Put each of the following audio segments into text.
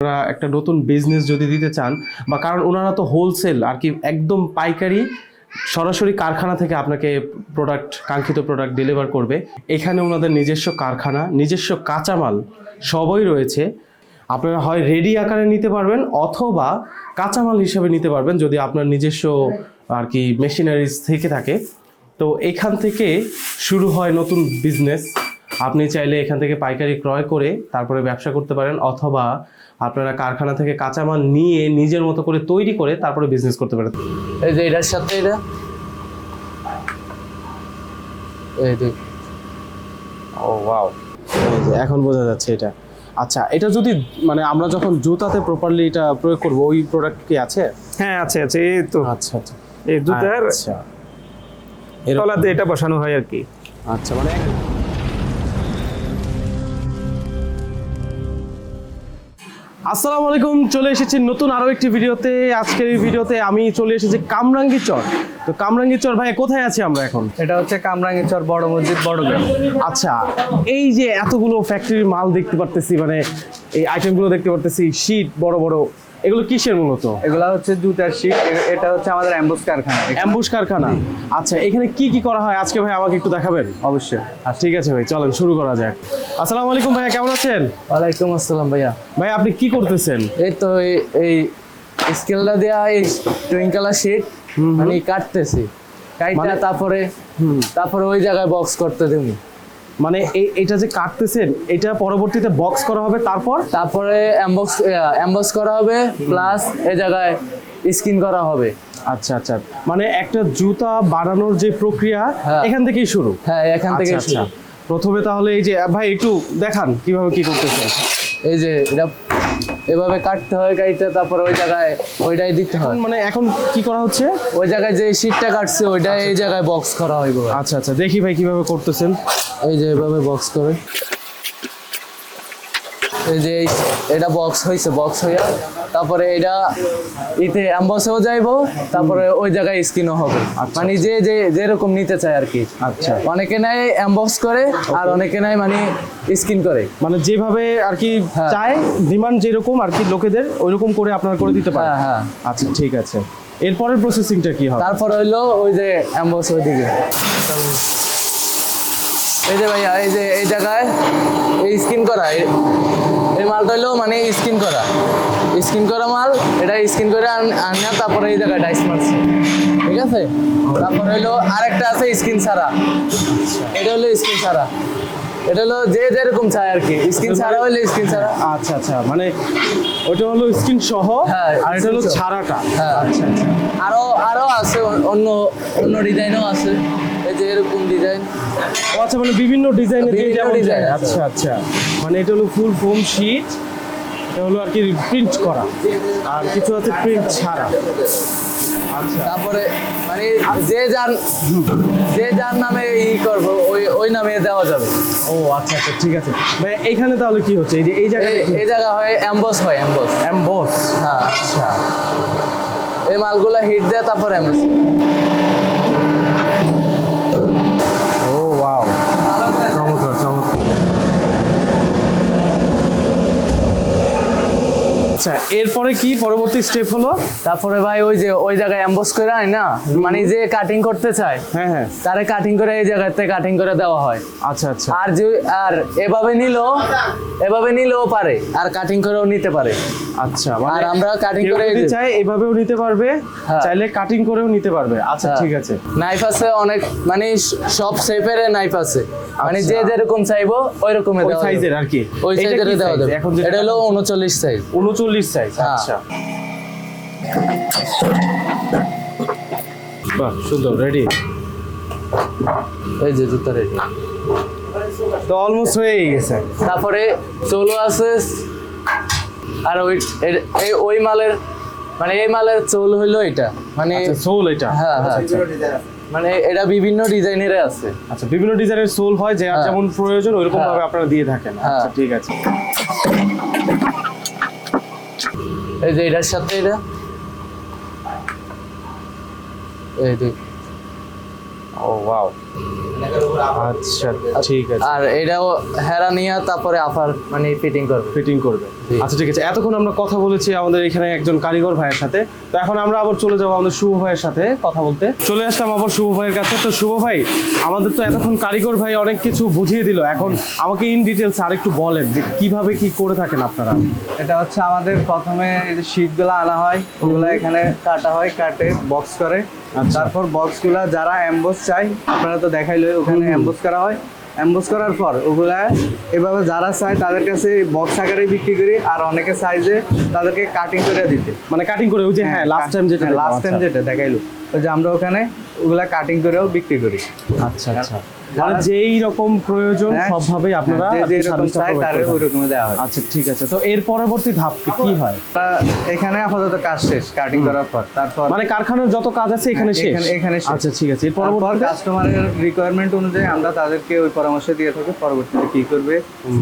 আপনারা একটা নতুন বিজনেস যদি দিতে চান, বা কারণ ওনারা তো হোলসেল আর কি একদম পাইকারি সরাসরি কারখানা থেকে আপনাকে কাঙ্ক্ষিত প্রোডাক্ট ডেলিভার করবে। এখানে ওনাদের নিজস্ব কারখানা, নিজস্ব কাঁচামাল সবই রয়েছে। আপনারা হয় রেডি আকারে নিতে পারবেন অথবা কাঁচামাল হিসেবে নিতে পারবেন যদি আপনার নিজস্ব আর কি মেশিনারিজ থেকে থাকে। তো এখান থেকে শুরু হয় নতুন বিজনেস। আপনি চাইলে এখান থেকে পাইকারি ক্রয় করে তারপরে ব্যবসা করতে পারেন, অথবা আপনারা কারখানা থেকে কাঁচামাল নিয়ে নিজের মতো করে তৈরি করে তারপরে বিজনেস করতে পারেন। এই যে এটার সাথে এটা এই যে ও ওয়াও, এখন বোঝা যাচ্ছে এটা। আচ্ছা, এটা যদি মানে আমরা যখন জুতাতে প্রপারলি এটা প্রয়োগ করব, ওই প্রোডাক্ট কি আছে? হ্যাঁ আছে আছে, এই তো আচ্ছা আচ্ছা, এই জুতার আচ্ছা তলাতে এটা বসানো হয় আর কি। আচ্ছা, মানে আসসালামু আলাইকুম, চলে এসেছি নতুন আরো একটি ভিডিওতে। আজকের এই ভিডিওতে আমি চলে এসেছি কামরাঙ্গীরচর। তো কামরাঙ্গীরচর ভাই কোথায় আছি আমরা এখন? এটা হচ্ছে কামরাঙ্গীরচর বড় মসজিদ বড়গ্রাম। আচ্ছা, এই যে এতগুলো ফ্যাক্টরির মাল দেখতে পারতেছি, মানে এই আইটেমগুলো দেখতে পারতেছি, শীট বড় বড়, এগুলো কিসের মূলত? এগুলা হচ্ছে জুতার শীট। এটা হচ্ছে আমাদের অ্যাম্বুস কারখানা। অ্যাম্বুশ কারখানা। আচ্ছা, এখানে কি কি করা হয় আজকে ভাই আমাকে একটু দেখাবেন? অবশ্যই। ঠিক আছে ভাই, চলেন শুরু করা যাক। আসসালামু আলাইকুম ভাইয়া, কেমন আছেন? ওয়ালাইকুম আসসালাম ভাইয়া। ভাই আপনি কি করতেছেন? এই তো এই স্কেলটা দেয়া এই টুইঙ্কেলার শীট মানে কাটতেছি, কাইটা তারপরে ওই জায়গায় বক্স করতে দেবো। মানে এটা যে কাটতেছেন, এটা পরবর্তীতে বক্স করা হবে, তারপরে এমবক্স করা হবে, প্লাস এই জায়গায় স্কিন করা হবে। আচ্ছা আচ্ছা, মানে একটা জুতা বানানোর যে প্রক্রিয়া হ্যাঁ। এখান থেকেই শুরু? হ্যাঁ, এখান থেকে আচ্ছা, প্রথমে তাহলে এই যে ভাই একটু দেখান কিভাবে কি করতেছেন। এই যে এটা এভাবে কাটতে হয়, কাটতে তারপরে ওই জায়গায় ওইটাই দিতে হয়। মানে এখন কি করা হচ্ছে? ওই জায়গায় যে শীটটা কাটছে ওইটা এই জায়গায় বক্স করা হয়। আচ্ছা আচ্ছা, দেখি ভাই কিভাবে করতেছেন। এই যে এভাবে বক্স করে, এই যে এটা বক্স হয়েছে, বক্স হইয়া তারপরে এটা ইতে এমবসেও যাইবো, তারপরে ওই জায়গায় স্কিনও হবে। মানে যে যেরকম নিতে চায় আর কি। আচ্ছা, অনেকে নেয় এমবক্স করে আর অনেকে নেয় মানে স্কিন করে, মানে যেভাবে আর কি চায়, ডিমান্ড যেরকম আর কি লোকেদের, ওইরকম করে আপনারা করে দিতে পারেন। হ্যাঁ হ্যাঁ। আচ্ছা ঠিক আছে, এরপরের প্রসেসিংটা কি হবে? তারপর হইলো ওই যে এমবস ওইদিকে। এই যে ভাইয়া, এই যে এই জায়গায় এই স্কিন করা, এই মালটা হইলো মানে স্কিন করা মাল। এটা স্কিন করে আনা, তারপরে এই জায়গায় ডাইস মারছে, ঠিক আছে। তারপর হইলো আরেকটা আছে স্কিন ছাড়া, এটা হলো স্কিন ছাড়া। এটা হলো যে যেরকম চায় আর কি, স্কিন ছাড়া হইলে স্কিন ছাড়া। আচ্ছা আচ্ছা, মানে ওটা হলো স্কিন সহ, হ্যাঁ, আর এটা হলো skin সহ। ছাড়াটা। হ্যাঁ, আচ্ছা আচ্ছা, আরো আছে অন্য ডিজাইনও আছে, এই যে এরকম ডিজাইন। ও আচ্ছা, মানে বিভিন্ন ডিজাইনের বিভিন্ন ডিজাইন আছে। আচ্ছা আচ্ছা, মানে এটা হলো ফুল ফোম শীট, এটা হলো আর কি প্রিন্ট করা, আর কিছু আছে প্রিন্ট ছাড়া। আচ্ছা, তারপরে মানে যে যার নামে করবো ওই নামে দেওয়া যাবে। ও আচ্ছা আচ্ছা, ঠিক আছে ভাই। এইখানে তাহলে কি হচ্ছে? এই যে এই জায়গায় এই জায়গা হয় এমবস, এমবস। হ্যাঁ আচ্ছা, এই মালগুলা হিট দেয়, তারপর এমবস। ও ওয়াও, চমৎকার চমৎকার। আচ্ছা, এরপরে কি পরবর্তী স্টেপ হলো? তারপরে ভাই ওই জায়গায় এমবস করে আয় না, মানে যে কাটিং করতে চায় হ্যাঁ হ্যাঁ, তারে কাটিং করে এই জায়গাতে কাটিং করে দেওয়া হয়। আচ্ছা আচ্ছা, আর এভাবে নিলেও পারে, আর কাটিং করেও নিতে পারে। আচ্ছা, আর আমরা কাটিং কেউ করে যদি চায় এভাবেও নিতে পারবে, হ্যাঁ। চাইলে কাটিং করেও নিতে পারবে। আচ্ছা হ্যাঁ। ঠিক আছে, নাইফ আছে অনেক, মানে সব শেপের নাইফ আছে, মানে যে যেরকম চাইবো ওই রকমের ওই দেওয়া যাবে। সাইজের আর কি, ওই এটা সাইজের কি দেওয়া size? যাবে। এখন যেটা এটা হলো 39 সাইজ। 39 সাইজ। হ্যাঁ। আচ্ছা, বাহ সুন্দর, রেডি। এই যে জুতা রেডি, তো অলমোস্ট হয়ে গেছে। তারপরে চোলো আছে, আর ওই মালের মানে এই মালের চোল হইলো এটা, মানে আচ্ছা, সোল এটা। হ্যাঁ হ্যাঁ, আচ্ছা, মানে এটা বিভিন্ন ডিজাইনের আছে। আচ্ছা, বিভিন্ন ডিজাইনের সোল হয়, যে আর হ্যাঁ। যেমন প্রয়োজন ওইরকম হ্যাঁ। ভাবে আপনারা দিয়ে থাকেন। হ্যাঁ। আচ্ছা ঠিক আছে, এই যে এটার সাথে এটা, এই যে ও ওয়াও, আচ্ছা ঠিক আছে, আর এটাও হেরা নিয়ে তারপরে আফার মানে ফিটিং করবে। ফিটিং করবে। আচ্ছা ঠিক আছে, এতক্ষণ আমরা কথা বলেছি আমাদের এখানে একজন কারিগর ভাইয়ের সাথে, তো এখন আমরা আবার চলে যাবো আমাদের শুভ ভাইয়ের সাথে কথা বলতে। চলে আসলাম আবার শুভ ভাইয়ের কাছে। তো শুভ ভাই, আমাদের তো এতক্ষণ কারিগর ভাই অনেক কিছু বুঝিয়ে দিল, এখন আমাকে ইন ডিটেলস আরেকটু বলেন যে কিভাবে কি করে থাকেন আপনারা। এটা হচ্ছে আমাদের প্রথমে এই যে শীটগুলো আনা হয়, ওগুলো এখানে কাটা হয়, কাটে বক্স করে। আচ্ছা। তারপর বক্সগুলো যারা এমবোস চাই, আপনারা তো দেখাইলো ওখানে এমবোস করা হয়। এমবোস করার পর ওগুলা এভাবে যারা চায় তাদের কাছে বক্স আকারে বিক্রি করি, আর অনেকে চাইছে তাদেরকে কাটিং করে দিতে। মানে কাটিং করে, ওই যে হ্যাঁ লাস্ট টাইম যেটা দেখলাম, লাস্ট টাইম আচ্ছা। যেটা দেখাইলো, ওই যে আমরা ওখানে ওগুলা কাটিং করেও বিক্রি করি। আচ্ছা আচ্ছা, মানে যেই রকম প্রয়োজন হ্যাঁ, সবভাবেই আপনারা যে আর কি যেরকম সার্ভিসটা চাই provide তার করে থাকেন। ওই রকমই দেওয়া হয়। আচ্ছা ঠিক আছে, তো এর পরবর্তী ধাপ কি হয়? তা এখানে আপাতত কাজ শেষ কাটিং করার পর, তারপর মানে কারখানার যত কাজ আছে এখানে শেষ? এখানে শেষ। আচ্ছা ঠিক আছে, এর তারপর পরবর্তী কাস্টমারের রিকোয়ারমেন্ট অনুযায়ী আমরা তাদেরকে ওই পরামর্শ দিয়ে থাকি পরবর্তীতে কি করবে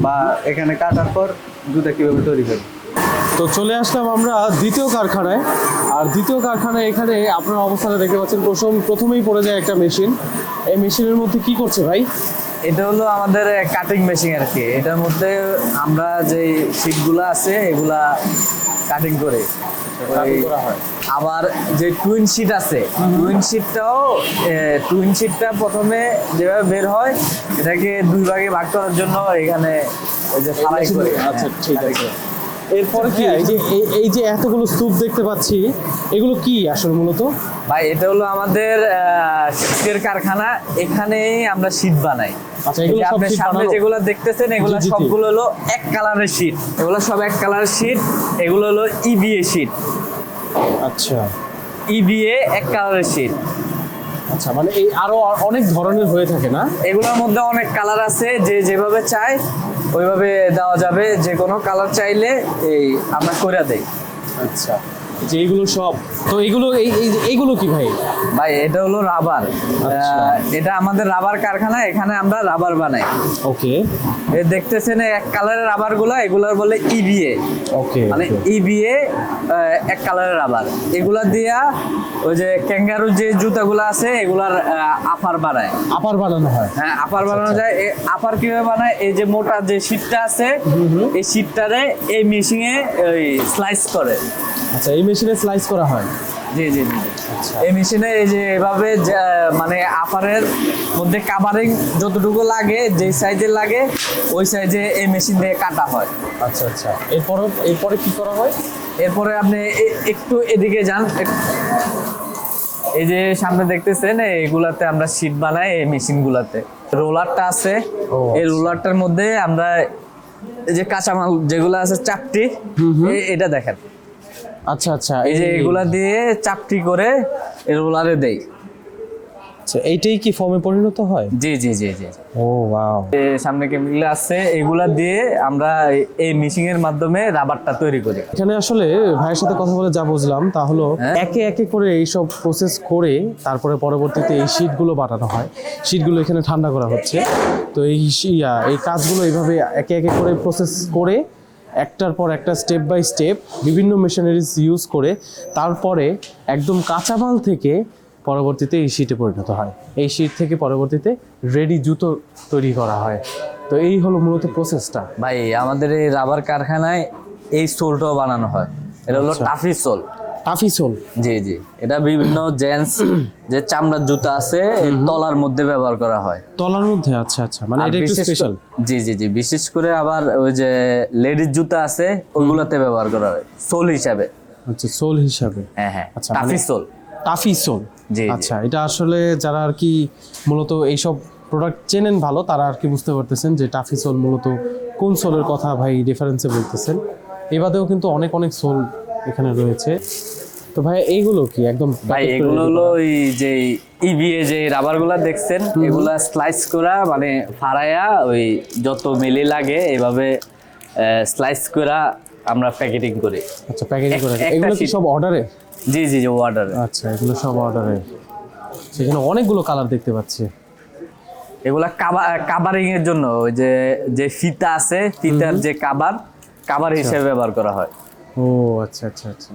বা এখানে কাটার পর জুতা কিভাবে তৈরি করবে। তো চলে আসলাম আমরা দ্বিতীয় কারখানায়। আর দ্বিতীয় কারখানায় এখানে আপনার অবস্থাটা দেখতে পাচ্ছেন, প্রথমেই পড়ে যায় একটা মেশিন। এই মেশিনের মধ্যে কি করছে ভাই? এটা হলো আমাদের কাটিং মেশিন আর কি। এটার মধ্যে আমরা যে শীটগুলো আছে এগুলা কাটিং করে কাটিং করা হয়। আবার যে টুইন শীট আছে, টুইন শীটটা প্রথমে যেভাবে বের হয় এটাকে দুই ভাগে ভাগ করার জন্য এখানে ওই যে ফালাই করে। আচ্ছা ঠিক আছে, এরপরে কি এই যে এতগুলো স্তূপ দেখতে পাচ্ছি, এগুলো কি আসলে মূলত? ভাই এটা হলো আমাদের শীটের কারখানা, এখানেই আমরা শীট বানাই। আচ্ছা, এই এগুলো যে সব আপনি শীট সামনে বানানো? যেগুলো দেখতেছেন এগুলো জি, জি, জি। সবগুলো হলো এক কালারের শীট, এগুলো সব এক কালারের শীট। এগুলো হলো ইবিএ শীট, আচ্ছা ইবিএ এক কালারের শীট। আচ্ছা, মানে এই আরো অনেক ধরনের হয়ে থাকে না? এগুলোর মধ্যে অনেক কালার আছে, যে যেভাবে চায় ওইভাবে দেওয়া যাবে। যে কোনো কালার চাইলে এই আমরা করে দেই। আচ্ছা, যে এইগুলো সব, তো এইগুলো এইগুলো কি ভাই? ভাই এটা হলো রাবার। আচ্ছা। এটা আমাদের রাবার কারখানা, এখানে আমরা রাবার বানাই। ওকে এই দেখতেছেন এক কালারের রাবার গুলা, এগুলার বলে ইবিএ। ওকে, মানে ইবিএ এক কালারের রাবার, এগুলা দিয়া ওই যে ক্যাঙ্গারুর যে জুতাগুলো আছে এগুলার আপার বানায়। আপার বানানো হয়? হ্যাঁ, আপার বানানো যায়। আপার কিভাবে বানায়, এই যে মোটা যে শীটটা আছে এই শীটটারে এই মেশিনে ওই স্লাইস করে। আচ্ছা, এই মেশিনে স্লাইস করা হয়? জি জি জি। এই মেশিনে এই যে এভাবে মানে আপারের মধ্যে কাভারিং যতটুকু লাগে, যেই সাইজে লাগে ওই সাইজে এই মেশিন দিয়ে কাটা হয়। আচ্ছা আচ্ছা, এরপরে কি করা হয়? এরপরে আপনি একটু এদিকে যান, এই যে সামনে দেখতেছেন এইগুলাতে আমরা শীট বানাই। এই মেশিনগুলাতে রোলারটা আছে, এই রোলারটার মধ্যে আমরা এই যে কাঁচামাল যেগুলো আছে চাপটি, এটা দেখেন। আচ্ছা আচ্ছা, এই যে এগুলা দিয়ে চাপটি করে এই রোলারে দেই। আচ্ছা, এইটাই কি ফর্মে পরিণত হয়? জি জি জি জি। ও ওয়াও, সামনে কেমিক্যাল আছে, এগুলা দিয়ে আমরা এই মেশিং এর মাধ্যমে রাবারটা তৈরি করি। এখানে আসলে ভাইয়ের সাথে কথা বলে যা বুঝলাম তা হলো একে একে করে এইসব প্রসেস করে তারপরে পরবর্তীতে এই শীটগুলো বানানো হয়। শীটগুলো এখানে ঠান্ডা করা হচ্ছে। তো এই কাজগুলো এইভাবে একে একে করে প্রসেস করে একটার পর একটা স্টেপ বাই স্টেপ বিভিন্ন মেশিনারিজ ইউজ করে তারপরে একদম কাঁচামাল থেকে পরবর্তীতে এই শীটে পরিণত হয়। এই শীট থেকে পরবর্তীতে রেডি জুতো তৈরি করা হয়। তো এই হলো মূলত প্রসেসটা। ভাই আমাদের এই রাবার কারখানায় এই সোলটাও বানানো হয়, এটা হলো আচ্ছা। টাফি সোল। টাফি সোল? জি জি, এটা বিভিন্ন জেন্টস যে চামড়ার জুতা আছে এই তলার মধ্যে ব্যবহার করা হয়। তলার মধ্যে? আচ্ছা আচ্ছা, মানে আর এটা একটু বিশেষ স্পেশাল? জি জি জি, বিশেষ করে আবার ওই যে লেডিস জুতা আছে ওইগুলাতে ব্যবহার করা হয় সোল হিসাবে। আচ্ছা, সোল হিসাবে। হ্যাঁ হ্যাঁ, আচ্ছা, টাফি মানে- সোল। টাফি সোল, জি, জি। আচ্ছা। এটা আসলে যারা আর কি মূলত এইসব প্রোডাক্ট চেনেন ভালো, তারা আর কি বুঝতে পারতেছেন যে টাফি সোল মূলত কোন সোলের কথা ভাই রেফারেন্সে বলতেছেন। এ বাদেও কিন্তু অনেক অনেক সোল এখানে রয়েছে। তো ভাই এইগুলো কি একদম ভাই এগুলো হলো ওই যে ইবিএ যে রাবারগুলা দেখছেন এগুলা স্লাইস করা, মানে ফাড়ায়া ওই যত মিলি লাগে এভাবে স্লাইস করা আমরা প্যাকেটিং করি। আচ্ছা, প্যাকেজিং করে একটা এগুলো কি sheet- সব অর্ডারে? জি জি জি, অর্ডার। আচ্ছা, এগুলো সব অর্ডারে। সেখানে অনেকগুলো কালার দেখতে পাচ্ছি। এগুলা কাভারিং এর জন্য ওই যে যে ফিতা আছে, ফিতার যে কাভার হিসেবে ব্যবহার করা হয়। ও আচ্ছা আচ্ছা আচ্ছা।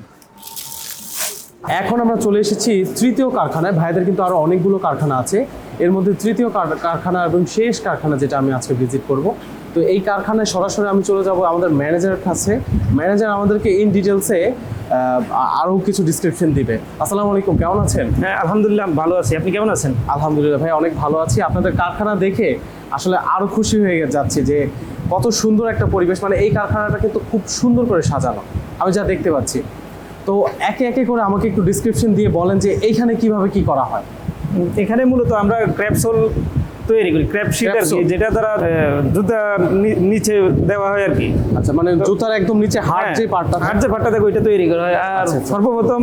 এখন আমরা চলে এসেছি তৃতীয় কারখানায়। ভাইদের কিন্তু আরো অনেকগুলো কারখানা আছে। এর মধ্যে তৃতীয় কারখানা এবং শেষ কারখানা যেটা আমি আজকে ভিজিট করব। তো এই কারখানায় সরাসরি আমি চলে যাব আমাদের ম্যানেজারের কাছে। ম্যানেজার আমাদেরকে ইন ডিটেলসে আরও কিছু ডিসক্রিপশন দিবে। আসসালামু আলাইকুম, কেমন আছেন? হ্যাঁ আলহামদুলিল্লাহ ভালো আছি, আপনি কেমন আছেন? আলহামদুলিল্লাহ ভাই, অনেক ভালো আছি। আপনাদের কারখানা দেখে আসলে আরও খুশি হয়ে যাচ্ছি যে কত সুন্দর একটা পরিবেশ, মানে এই কারখানাটা কিন্তু খুব সুন্দর করে সাজানো আমি যা দেখতে পাচ্ছি। তো একে একে করে আমাকে একটু ডিসক্রিপশন দিয়ে বলেন যে এইখানে কিভাবে কি করা হয়। এখানে মূলত আমরা ক্র্যাপসোল তৈরি করি, ক্র্যাপ শিট আর কি, Crabsole? যেটা দ্বারা জুতা নিচে দেওয়া হয় আর কি। আচ্ছা, মানে জুতার একদম নিচে হাড় যে পার্টটা হাট যে পাটটা থাকে ওইটা তৈরি করা হয়। আর আচ্ছা, আচ্ছা। সর্বপ্রথম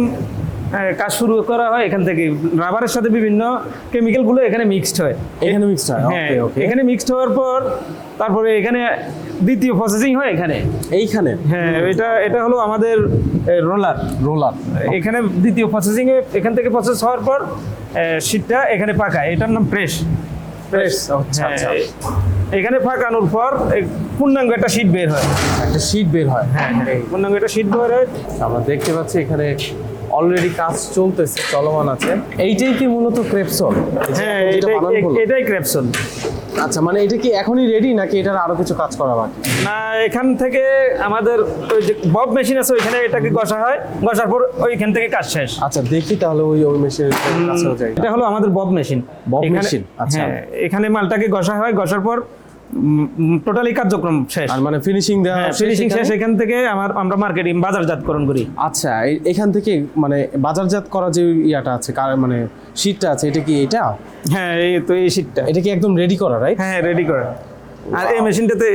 কাজ শুরু করা হয় এখান থেকে। রাবারের সাথে বিভিন্ন কেমিক্যাল গুলো এখানে মিক্সড হয়। এখানে মিক্সড হয়। হ্যাঁ, ওকে ওকে। এখানে মিক্সড হওয়ার পর তারপরে এখানে দ্বিতীয় প্রসেসিং হয় এখানে। এইখানে হ্যাঁ, এটা হলো আমাদের রোলার। রোলার। এখানে দ্বিতীয় প্রসেসিং এ এখান থেকে প্রসেস হওয়ার পর শীটটা এখানে পাকায়, এটার নাম প্রেস। প্রেস। আচ্ছা আচ্ছা। এখানে পাকানোর পর পূর্ণাঙ্গ একটা শীট বের হয়। একটা শীট বের হয়। হ্যাঁ হ্যাঁ। পূর্ণাঙ্গ একটা শীট বের হয়। আমরা দেখতে পাচ্ছি এখানে অলরেডি কাজ চলতেছে, চলমান আছে। এইটাই কি মূলত ক্রেপসোল? হ্যাঁ, এটাই ক্র্যাপসোল। আচ্ছা, মানে এটা কি এখনই রেডি নাকি এটার আরো কিছু কাজ করা বাকি? না, এখান থেকে আমাদের ওই যে বব মেশিন আছে ওইখানে এটাকে ঘষা হয়, ঘষার পর ওইখান থেকে কাজ শেষ। আচ্ছা, দেখি তাহলে ওই মেশিনের কাছেও যাই। এটা হলো আমাদের বব মেশিন। বব মেশিন, আচ্ছা। হ্যাঁ, এখানে মালটাকে ঘষা হয়, ঘষার পর টোটালি কার্যক্রম শেষ। আর মানে ফিনিশিং দেওয়া ফিনিশিং শেষ। এখান থেকে আমরা মার্কেটিং বাজারজাতকরণ করি। আচ্ছা, এখান থেকে মানে বাজারজাত করা যে ইয়াটা আছে, মানে শীটটা আছে, এটা কি এটা? হ্যাঁ, এই তো এই শীটটা। এটা কি একদম রেডি করা, রাইট? হ্যাঁ, রেডি করা। আর এই মেশিনটাতে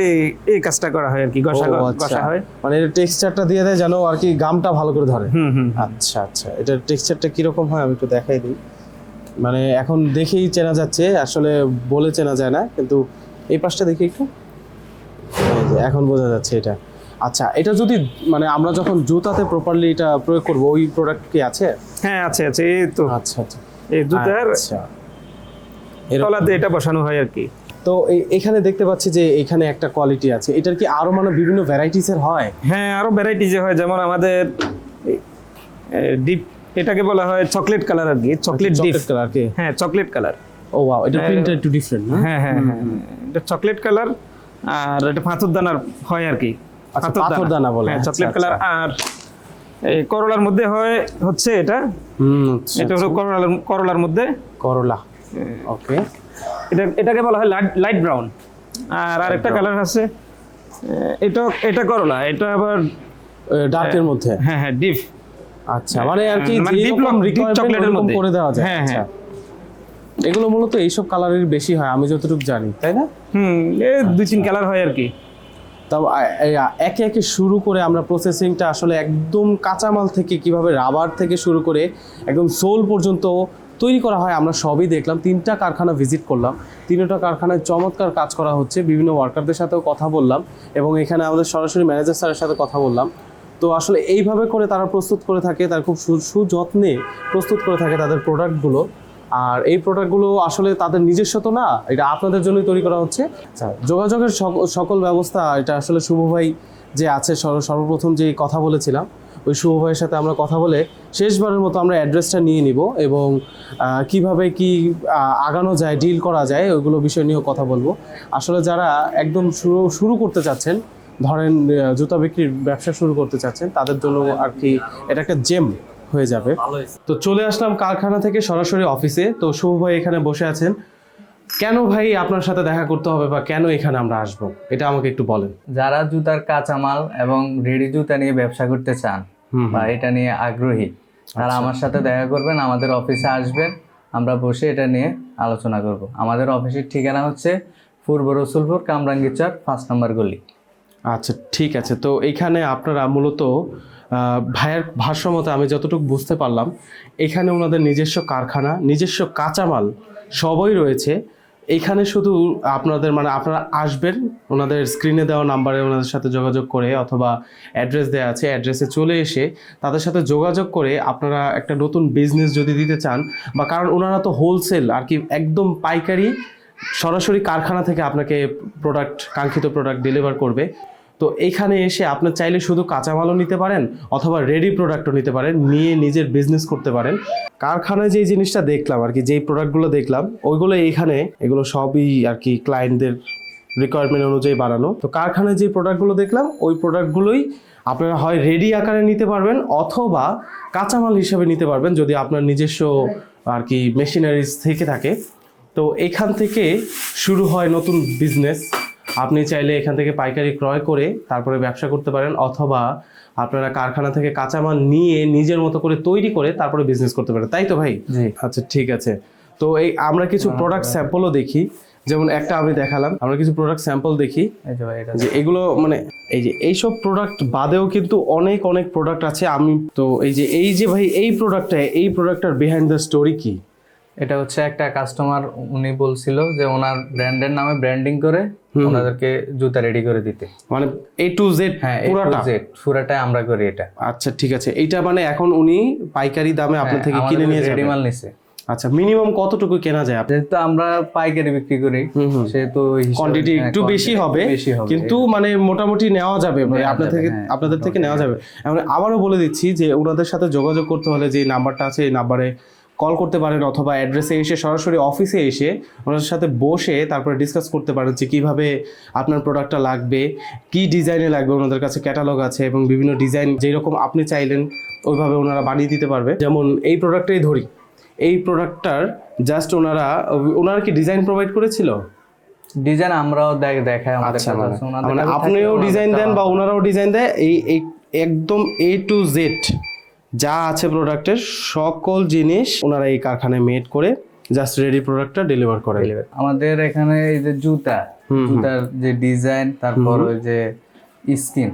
এই কাজটা করা হয় আর কি, ঘষা হয়। মানে এর টেক্সচারটা দিয়ে দেয় যেন আর কি গামটা ভালো করে ধরে। হুম। আচ্ছা আচ্ছা, এটার টেক্সচারটা কিরকম হয় আমি একটু দেখাই দিই। মানে এখন দেখেই চেনা যাচ্ছে, আসলে বলে চেনা যায় না, কিন্তু এই পাশটা দেখি একটু। এই যে এখন বোঝা যাচ্ছে এটা। আচ্ছা, এটা যদি মানে আমরা যখন জুতাতে প্রপারলি এটা প্রয়োগ করব, ওই প্রোডাক্ট কি আছে? হ্যাঁ, আছে। এই তো আচ্ছা আচ্ছা। এই জুতার আচ্ছা, তলাতে এটা বসানো হয় আর কি। তো এখানে দেখতে পাচ্ছি যে এখানে একটা কোয়ালিটি আছে। এটার কি আরো মানে বিভিন্ন ভ্যারাইটিসের হয়? হ্যাঁ, আরো ভ্যারাইটিজ হয়। যেমন আমাদের ডিপ, এটাকে বলা হয় চকলেট কালার আর কি, চকলেট ডিপ কালার কি? হ্যাঁ, চকলেট কালার। ও ওয়াও, এটা প্রিন্টটা একটু ডিফারেন্ট না? হ্যাঁ, এটা চকলেট কালার। আর এটা পাথর দানার হয় আর কি। আচ্ছা, পাথর দানা বলে। হ্যাঁ, আচ্ছা, চকলেট আচ্ছা। কালার। আর এই করলার মধ্যে হয় হচ্ছে এটা। আচ্ছা, এটা হলো করলার মধ্যে করলা। ওকে। এটাকে বলা হয় লাইট ব্রাউন। আর আরেকটা কালার আছে, এটা করলা, এটা আবার ডার্কের মধ্যে। হ্যাঁ, ডিপ। আচ্ছা, মানে আর কি মানে যে ডিপ চকলেটের মধ্যে করে দেওয়া যায়। হ্যাঁ, আচ্ছা, এগুলো মূলত এইসব কালারের বেশি হয় আমি যতটুকু জানি, তাই না? এই 2-3 কালার হয় আর কি। তাও একে একে শুরু করে আমরা প্রসেসিংটা আসলে একদম কাঁচামাল থেকে কিভাবে রাবার থেকে শুরু করে একদম সোল পর্যন্ত তৈরি করা হয় আমরা সবই দেখলাম। 3টা কারখানা ভিজিট করলাম, 3টা কারখানায় চমৎকার কাজ করা হচ্ছে। বিভিন্ন ওয়ার্কারদের সাথেও কথা বললাম এবং এখানে আমাদের সরাসরি ম্যানেজার স্যারের সাথে কথা বললাম। তো আসলে এইভাবে করে তারা প্রস্তুত করে থাকে, তার খুব সুযত্নে প্রস্তুত করে থাকে তাদের প্রোডাক্টগুলো। আর এই প্রোডাক্টগুলো আসলে তাদের নিজস্ব তো না, এটা আপনাদের জন্যই তৈরি করা হচ্ছে। আচ্ছা, যোগাযোগের সকল ব্যবস্থা এটা আসলে শুভ ভাই যে আছে সর্বপ্রথম যে কথা বলেছিলাম, ওই শুভ ভাইয়ের সাথে আমরা কথা বলে শেষবারের মতো আমরা অ্যাড্রেসটা নিয়ে নিব এবং কিভাবে কি আগানো যায়, ডিল করা যায়, ওইগুলো বিষয় নিয়েও কথা বলবো। আসলে যারা একদম শুরু করতে চাচ্ছেন, ধরেন জুতা বিক্রির ব্যবসা শুরু করতে চাচ্ছেন, তাদের জন্য আর কি এটা একটা জেম হয়ে যাবে। তো চলে আসলাম কারখানা থেকে সরাসরি অফিসে। তো শুভ ভাই এখানে বসে আছেন। কেন ভাই আপনার সাথে দেখা করতে হবে বা কেন এখানে আমরা আসবো, এটা আমাকে একটু বলেন। যারা জুতার কাঁচামাল এবং রেডি জুতা নিয়ে ব্যবসা করতে চান বা এটা নিয়ে আগ্রহী, তারা আমার সাথে দেখা করবেন, আমাদের অফিসে আসবেন, আমরা বসে এটা নিয়ে আলোচনা করব। আমাদের অফিসের ঠিকানা হচ্ছে পূর্ব রসুলপুর কামরাঙ্গীরচর 5 নম্বর গলি। আচ্ছা, ঠিক আছে। তো এইখানে আপনারা মূলত ভাইয়ের ভাষ্যমতে আমি যতটুকু বুঝতে পারলাম, এখানে ওনাদের নিজস্ব কারখানা, নিজস্ব কাঁচামাল সবই রয়েছে। এখানে শুধু আপনাদের মানে আপনারা আসবেন, ওনাদের স্ক্রিনে দেওয়া নাম্বারে ওনাদের সাথে যোগাযোগ করে, অথবা অ্যাড্রেস দেওয়া আছে, অ্যাড্রেসে চলে এসে তাদের সাথে যোগাযোগ করে আপনারা একটা নতুন বিজনেস যদি দিতে চান, বা কারণ ওনারা তো হোলসেল আর কি একদম পাইকারি সরাসরি কারখানা থেকে আপনাকে কাঙ্ক্ষিত প্রোডাক্ট ডেলিভার করবে। তো তো এইখানে এসে আপনি চাইলে শুধু কাঁচামালও নিতে পারেন অথবা রেডি প্রোডাক্টও নিতে পারেন, নিয়ে নিজের বিজনেস করতে পারেন। কারখানায় যেই জিনিসটা দেখলাম আর কি, যেই প্রোডাক্টগুলো দেখলাম ওইগুলো এইখানে, এগুলো সবই আর কি ক্লায়েন্টদের রিকোয়ারমেন্ট অনুযায়ী বানানো। তো কারখানায় যে প্রোডাক্টগুলো দেখলাম ওই প্রোডাক্টগুলোই আপনারা হয় রেডি আকারে নিতে পারবেন অথবা কাঁচামাল হিসেবে নিতে পারবেন যদি আপনার নিজস্ব আর কি মেশিনারিজ থেকে থাকে। তো এখান থেকে শুরু হয় নতুন বিজনেস। আপনি চাইলে এখান থেকে পাইকারি ক্রয় করে তারপরে ব্যবসা করতে পারেন, অথবা আপনারা কারখানা থেকে কাঁচামাল নিয়ে নিজের মতো করে তৈরি করে তারপরে বিজনেস করতে পারেন, তাই তো ভাই? জি। আচ্ছা ঠিক আছে। তো এই আমরা কিছু প্রোডাক্ট স্যাম্পলও দেখি, যেমন একটা আমি দেখালাম, আমরা কিছু প্রোডাক্ট স্যাম্পল দেখি এই যে ভাই এটা যে এগুলো মানে এই যে এইসব প্রোডাক্ট বাদেও কিন্তু অনেক অনেক প্রোডাক্ট আছে। আমি তো এই যে ভাই এই প্রোডাক্টটার বিহাইন্ড দ্য স্টোরি কি? এটা হচ্ছে একটা কাস্টমার, উনি বলছিল যে ওনার ব্র্যান্ডের নামে ব্র্যান্ডিং করে ওনাদেরকে জুতা রেডি করে দিতে। মানে A to Z হ্যাঁ, পুরাটা? পুরাটাই আমরা করি এটা। আচ্ছা ঠিক আছে। এইটা মানে এখন উনি পাইকারি দামে আপনার থেকে কিনে নিয়ে রেডি যাবেন? মাল নিছে। আচ্ছা, মিনিমাম কতটুকু কেনা যায়? যেহেতু আমরা পাইকারি বিক্রি করি সেহেতু কোয়ান্টিটি একটু বেশি হবে, কিন্তু মানে মোটামুটি নেওয়া যাবে ভাই আপনাদের থেকে নেওয়া যাবে। এখন আবারও বলে দিচ্ছি যে ওনাদের সাথে যোগাযোগ করতে হলে যে নাম্বারটা আছে এই নাম্বারে কল করতে পারেন, অথবা অ্যাড্রেসে এসে সরাসরি অফিসে এসে ওনাদের সাথে বসে তারপরে ডিসকাস করতে পারেন যে কীভাবে আপনার প্রোডাক্টটা লাগবে, কি ডিজাইনে লাগবে। ওনাদের কাছে ক্যাটালগ আছে এবং বিভিন্ন ডিজাইন যেরকম আপনি চাইলেন ওইভাবে ওনারা বানিয়ে দিতে পারবে। যেমন এই প্রোডাক্টটাই ধরি, এই প্রোডাক্টটার জাস্ট ওনারা কি ডিজাইন প্রোভাইড করেছিল? ডিজাইন আমরাও দেখাই আমাদের আচ্ছা, কাছে আছে, ওনাদের মানে কাছে আপনিও থাকে, ডিজাইন দেন ওনাদেরটা বা ওনারাও ডিজাইন দেয়। এই একদম A to Z যা আছে প্রোডাক্টের সকল জিনিস ওনারা এই কারখানায় মেড করে জাস্ট রেডি প্রোডাক্টটা ডেলিভার করে। আমাদের এখানে এই যে জুতার যে ডিজাইন, তারপর ওই যে স্কিন,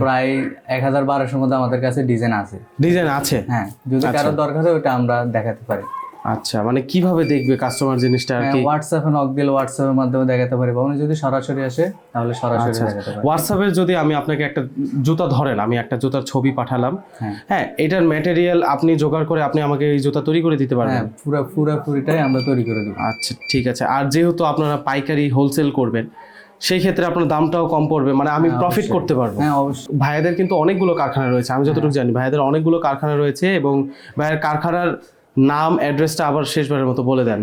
প্রায় 1000-1200 মধ্যে আমাদের কাছে ডিজাইন আছে। হ্যাঁ, যদি কারো দরকার হয় ওটা আমরা দেখাতে পারি। আচ্ছা, মানে কিভাবে দেখবে কাস্টমার জিনিসটা আর কি? হোয়াটসঅ্যাপে নক দিলে হোয়াটসঅ্যাপের মাধ্যমে দেখাতে পারি, বা উনি যদি সরাসরি আসে তাহলে সরাসরি দেখাতে পারি। হোয়াটসঅ্যাপে যদি আমি আপনাকে একটা জুতা ধরেন, আমি একটা জুতার ছবি পাঠালাম, হ্যাঁ, এটার ম্যাটেরিয়াল আপনি জোগাড় করে আপনি আমাকে এই জুতা তৈরি করে দিতে পারবেন? হ্যাঁ, পুরোটাই আমরা তৈরি করে দিব। আচ্ছা ঠিক আছে। আর যেহেতু আপনারা পাইকারি হোলসেল করবেন সেই ক্ষেত্রে আপনার দামটাও কম পড়বে, মানে আমি প্রফিট করতে পারবো। হ্যাঁ অবশ্যই। ভাইয়াদের কিন্তু অনেকগুলো কারখানা রয়েছে, আমি যতটুকু জানি ভাইয়াদের অনেকগুলো কারখানা রয়েছে, এবং ভাইয়ের কারখানার নাম অ্যাড্রেসটা আবার শেষবারের মতো বলে দেন।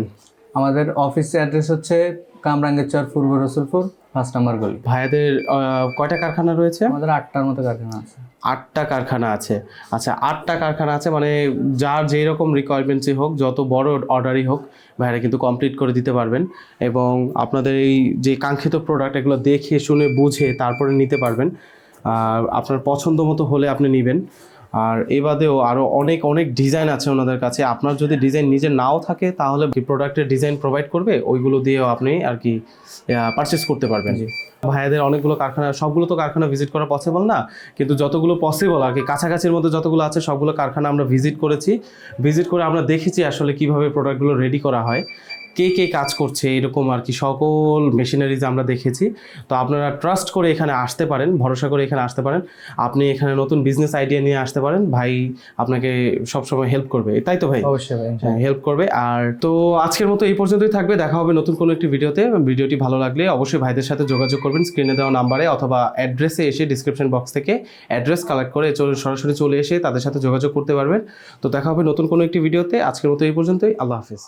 আমাদের অফিস অ্যাড্রেস হচ্ছে কামরাঙ্গীরচর, পূর্ব রসুলপুর, 5 নম্বর গলি। ভাইয়াদের কয়টা কারখানা রয়েছে? আমাদের 8টার মতো কারখানা আছে। 8টা কারখানা আছে। আচ্ছা, 8টা কারখানা আছে, মানে যার যেই রকম রিকোয়ারমেন্টসই হোক, যত বড় অর্ডারই হোক, ভাইয়ারা কিন্তু কমপ্লিট করে দিতে পারবেন। এবং আপনাদের এই যে কাঙ্ক্ষিত প্রোডাক্ট এগুলো দেখে শুনে বুঝে তারপরে নিতে পারবেন। আর আপনার পছন্দ মতো হলে আপনি নেবেন। আর এ বাদেও আরও অনেক অনেক ডিজাইন আছে ওনাদের কাছে। আপনার যদি ডিজাইন নিজে নাও থাকে তাহলে প্রোডাক্টের ডিজাইন প্রোভাইড করবে, ওইগুলো দিয়েও আপনি আর কি পারচেস করতে পারবেন। ভাইয়াদের অনেকগুলো কারখানা, সবগুলো তো কারখানা ভিজিট করা পসিবল না, কিন্তু যতগুলো পসিবল আর কি কাছাকাছির মধ্যে যতগুলো আছে সবগুলো কারখানা আমরা ভিজিট করেছি। ভিজিট করে আমরা দেখেছি আসলে কিভাবে প্রোডাক্টগুলো রেডি করা হয়, কে কে কাজ করছে, এরকম আর কি সকল মেশিনারিজ আমরা দেখেছি। তো আপনারা ট্রাস্ট করে এখানে আসতে পারেন, ভরসা করে এখানে আসতে পারেন। আপনি এখানে নতুন বিজনেস আইডিয়া নিয়ে আসতে পারেন, ভাই আপনাকে সবসময় হেল্প করবে, তাই তো ভাই? অবশ্যই ভাই, হেল্প করবে। আর তো আজকের মতো এই পর্যন্তই থাকবে, দেখা হবে নতুন কোনো একটি ভিডিওতে। ভিডিওটি ভালো লাগলে অবশ্যই ভাইদের সাথে যোগাযোগ করবেন স্ক্রিনে দেওয়া নাম্বারে, অথবা অ্যাড্রেসে এসে ডিসক্রিপশন বক্স থেকে অ্যাড্রেস কালেক্ট করে সরাসরি চলে এসে তাদের সাথে যোগাযোগ করতে পারবেন। তো দেখা হবে নতুন কোনো একটি ভিডিওতে। আজকের মতো এই পর্যন্তই, আল্লাহ হাফিজ।